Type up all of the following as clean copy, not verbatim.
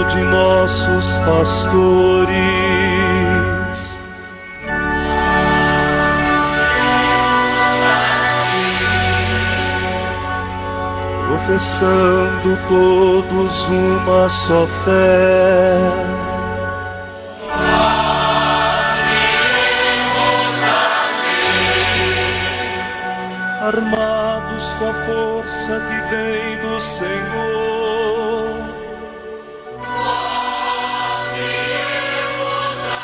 de nossos pastores. Professando todos uma só fé, armados com a força que vem do Senhor, nós iremos a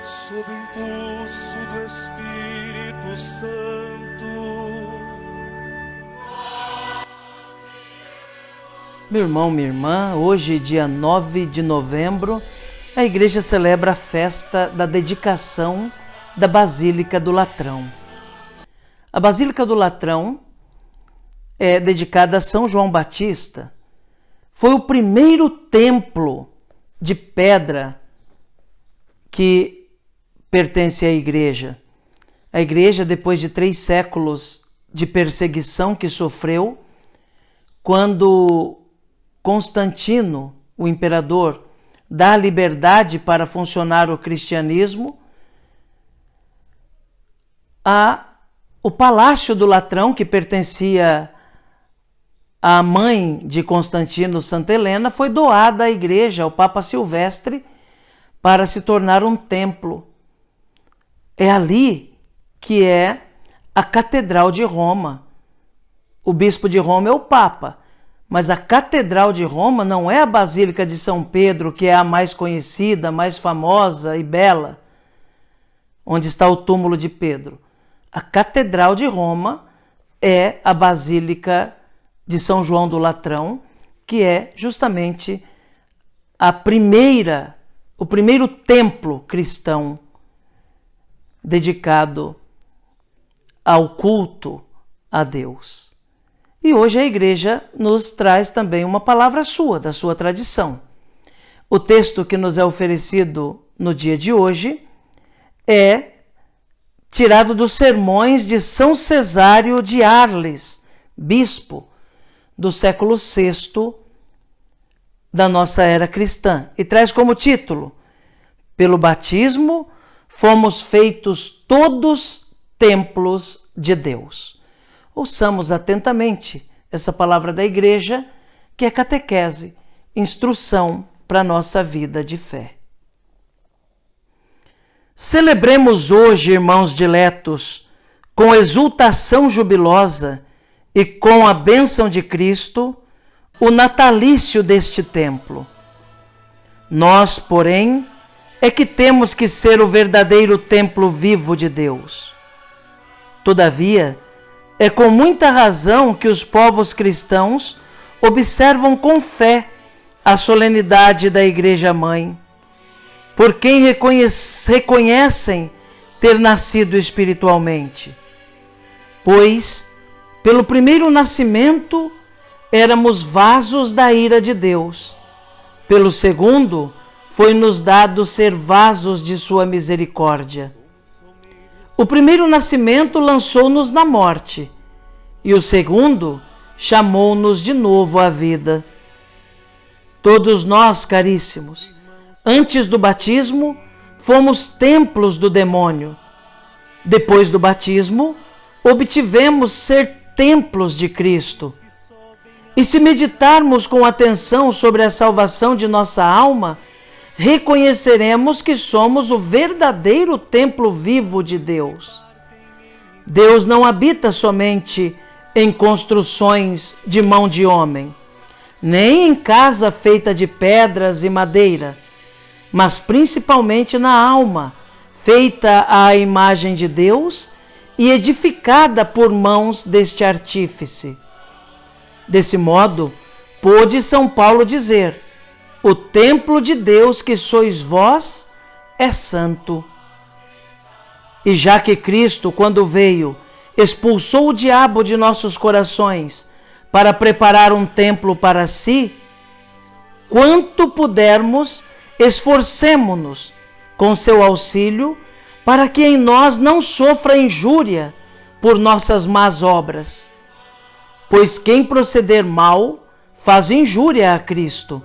ti, sob o impulso do Espírito Santo. Meu irmão, minha irmã, hoje, dia 9 de novembro, a igreja celebra a festa da dedicação da Basílica do Latrão. A Basílica do Latrão é dedicada a São João Batista. Foi o primeiro templo de pedra que pertence à igreja. A igreja, depois de 3 séculos de perseguição que sofreu, quando Constantino, o imperador, dá liberdade para funcionar o cristianismo, o Palácio do Latrão, que pertencia à mãe de Constantino, Santa Helena, foi doada à igreja, ao Papa Silvestre, para se tornar um templo. É ali que é a Catedral de Roma. O bispo de Roma é o Papa, mas a Catedral de Roma não é a Basílica de São Pedro, que é a mais conhecida, mais famosa e bela, onde está o túmulo de Pedro. A Catedral de Roma é a Basílica de São João do Latrão, que é justamente o primeiro templo cristão dedicado ao culto a Deus. E hoje a igreja nos traz também uma palavra sua, da sua tradição. O texto que nos é oferecido no dia de hoje é tirado dos sermões de São Cesário de Arles, bispo do século VI da nossa era cristã, e traz como título: Pelo batismo fomos feitos todos templos de Deus. Ouçamos atentamente essa palavra da igreja, que é catequese, instrução para a nossa vida de fé. Celebremos hoje, irmãos diletos, com exultação jubilosa e com a bênção de Cristo, o natalício deste templo. Nós, porém, é que temos que ser o verdadeiro templo vivo de Deus. Todavia, é com muita razão que os povos cristãos observam com fé a solenidade da Igreja Mãe, por quem reconhecem ter nascido espiritualmente. Pois, pelo primeiro nascimento, éramos vasos da ira de Deus. Pelo segundo, foi-nos dado ser vasos de sua misericórdia. O primeiro nascimento lançou-nos na morte, e o segundo chamou-nos de novo à vida. Todos nós, caríssimos, antes do batismo, fomos templos do demônio. Depois do batismo, obtivemos ser templos de Cristo. E se meditarmos com atenção sobre a salvação de nossa alma, reconheceremos que somos o verdadeiro templo vivo de Deus. Deus não habita somente em construções de mão de homem, nem em casa feita de pedras e madeira, mas principalmente na alma, feita à imagem de Deus e edificada por mãos deste artífice. Desse modo, pôde São Paulo dizer: o templo de Deus que sois vós é santo. E já que Cristo, quando veio, expulsou o diabo de nossos corações para preparar um templo para si, quanto pudermos, esforcemo-nos com seu auxílio para que em nós não sofra injúria por nossas más obras. Pois quem proceder mal faz injúria a Cristo.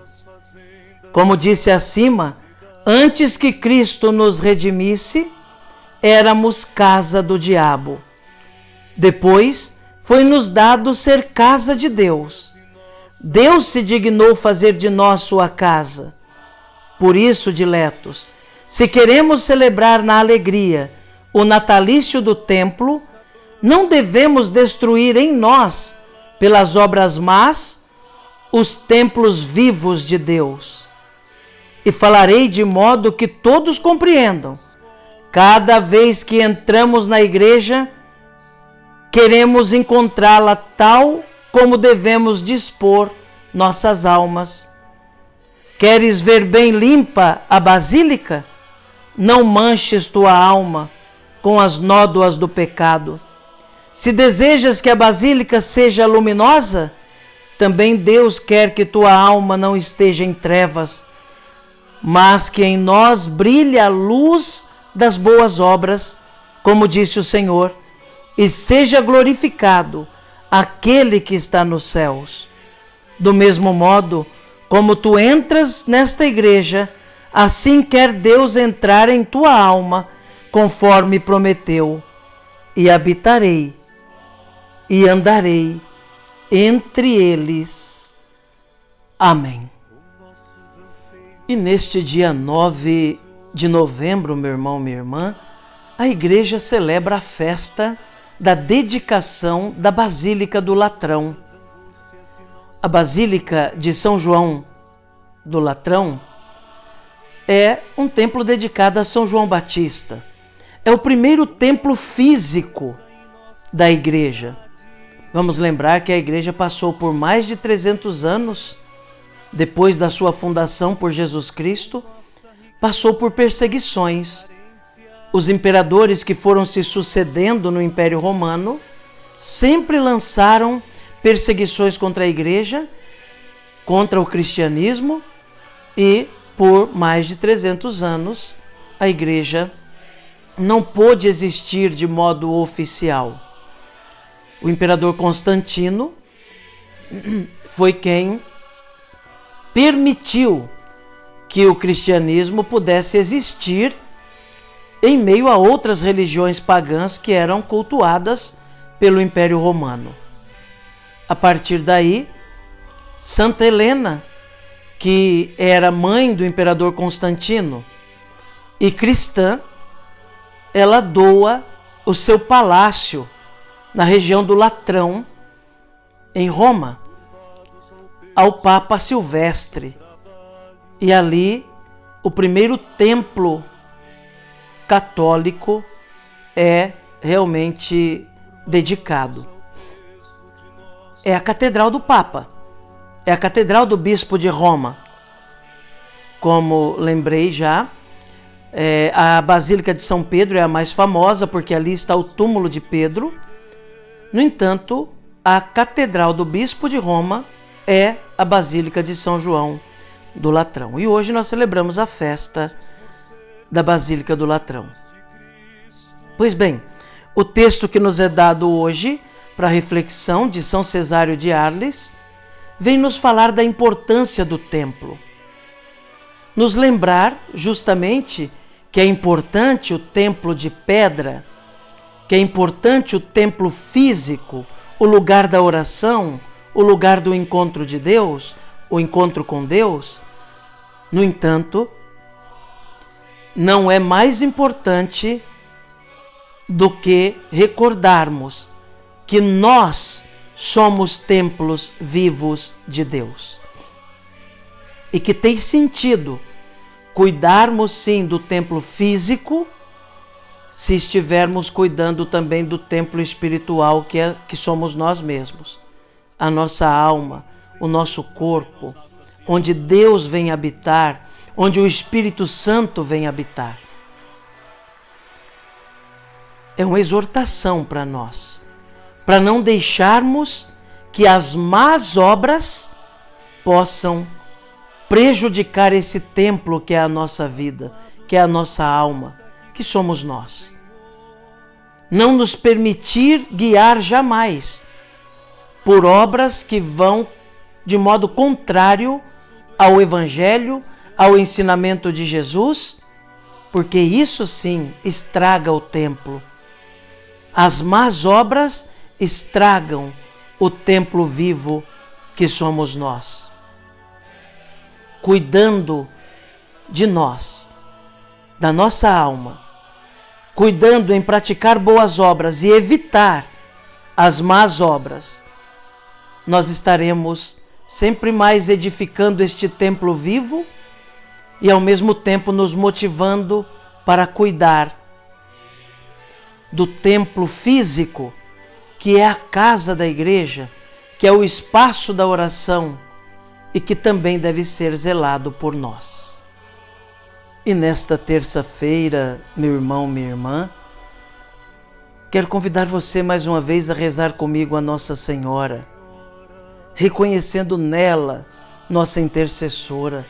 Como disse acima, antes que Cristo nos redimisse, éramos casa do diabo. Depois, foi-nos dado ser casa de Deus. Deus se dignou fazer de nós sua casa. Por isso, diletos, se queremos celebrar na alegria o natalício do templo, não devemos destruir em nós, pelas obras más, os templos vivos de Deus. E falarei de modo que todos compreendam. Cada vez que entramos na igreja, queremos encontrá-la tal como devemos dispor nossas almas. Queres ver bem limpa a basílica? Não manches tua alma com as nódoas do pecado. Se desejas que a basílica seja luminosa, também Deus quer que tua alma não esteja em trevas, mas que em nós brilhe a luz das boas obras, como disse o Senhor, e seja glorificado aquele que está nos céus. Do mesmo modo, como tu entras nesta igreja, assim quer Deus entrar em tua alma, conforme prometeu, e habitarei, e andarei entre eles. Amém. E neste dia 9 de novembro, meu irmão, minha irmã, a igreja celebra a festa da dedicação da Basílica do Latrão. A Basílica de São João do Latrão é um templo dedicado a São João Batista. É o primeiro templo físico da igreja. Vamos lembrar que a igreja passou por mais de 300 anos, depois da sua fundação por Jesus Cristo, passou por perseguições. Os imperadores que foram se sucedendo no Império Romano sempre lançaram perseguições contra a igreja, contra o cristianismo, e por mais de 300 anos a igreja não pôde existir de modo oficial. O imperador Constantino foi quem permitiu que o cristianismo pudesse existir em meio a outras religiões pagãs que eram cultuadas pelo Império Romano. A partir daí, Santa Helena, que era mãe do imperador Constantino e cristã, ela doa o seu palácio na região do Latrão, em Roma, ao Papa Silvestre. E ali o primeiro templo católico é realmente dedicado. É a Catedral do Papa, é a Catedral do Bispo de Roma. Como lembrei já, a Basílica de São Pedro é a mais famosa, porque ali está o túmulo de Pedro. No entanto, a Catedral do Bispo de Roma é a Basílica de São João do Latrão. E hoje nós celebramos a festa da Basílica do Latrão. Pois bem, o texto que nos é dado hoje para reflexão de São Cesário de Arles vem nos falar da importância do templo. Nos lembrar justamente que é importante o templo de pedra, que é importante o templo físico, o lugar da oração, o lugar do encontro de Deus, o encontro com Deus. No entanto, não é mais importante do que recordarmos que nós somos templos vivos de Deus. E que tem sentido cuidarmos sim do templo físico, se estivermos cuidando também do templo espiritual que somos nós mesmos, a nossa alma, o nosso corpo, onde Deus vem habitar, onde o Espírito Santo vem habitar. É uma exortação para nós, para não deixarmos que as más obras possam prejudicar esse templo que é a nossa vida, que é a nossa alma, que somos nós. Não nos permitir guiar jamais por obras que vão de modo contrário ao Evangelho, ao ensinamento de Jesus, porque isso sim estraga o templo. As más obras estragam o templo vivo que somos nós. Cuidando de nós, da nossa alma, cuidando em praticar boas obras e evitar as más obras, nós estaremos sempre mais edificando este templo vivo e ao mesmo tempo nos motivando para cuidar do templo físico, que é a casa da igreja, que é o espaço da oração e que também deve ser zelado por nós. E nesta terça-feira, meu irmão, minha irmã, quero convidar você mais uma vez a rezar comigo a Nossa Senhora, reconhecendo nela nossa intercessora,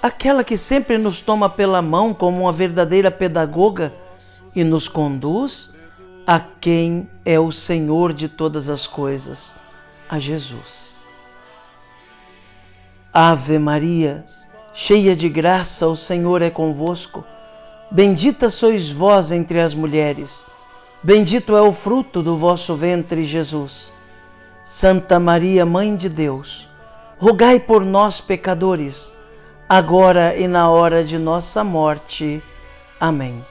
aquela que sempre nos toma pela mão como uma verdadeira pedagoga e nos conduz a quem é o Senhor de todas as coisas, a Jesus. Ave Maria, cheia de graça, o Senhor é convosco. Bendita sois vós entre as mulheres, bendito é o fruto do vosso ventre, Jesus. Santa Maria, Mãe de Deus, rogai por nós, pecadores, agora e na hora de nossa morte. Amém.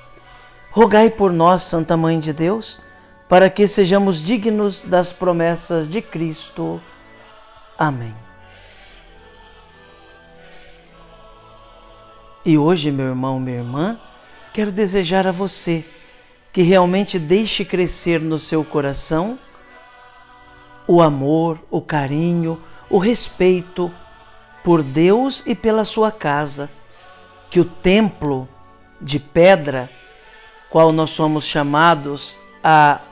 Rogai por nós, Santa Mãe de Deus, para que sejamos dignos das promessas de Cristo. Amém. E hoje, meu irmão, minha irmã, quero desejar a você que realmente deixe crescer no seu coração o amor, o carinho, o respeito por Deus e pela sua casa, que o templo de pedra, qual nós somos chamados a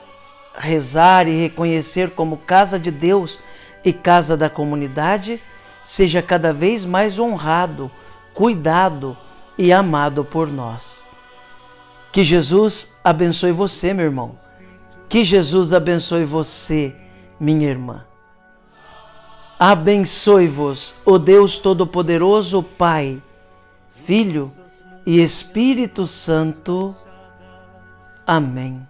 rezar e reconhecer como casa de Deus e casa da comunidade, seja cada vez mais honrado, cuidado e amado por nós. Que Jesus abençoe você, meu irmão. Que Jesus abençoe você, minha irmã. Abençoe-vos o Deus Todo-Poderoso, Pai, Filho e Espírito Santo. Amém.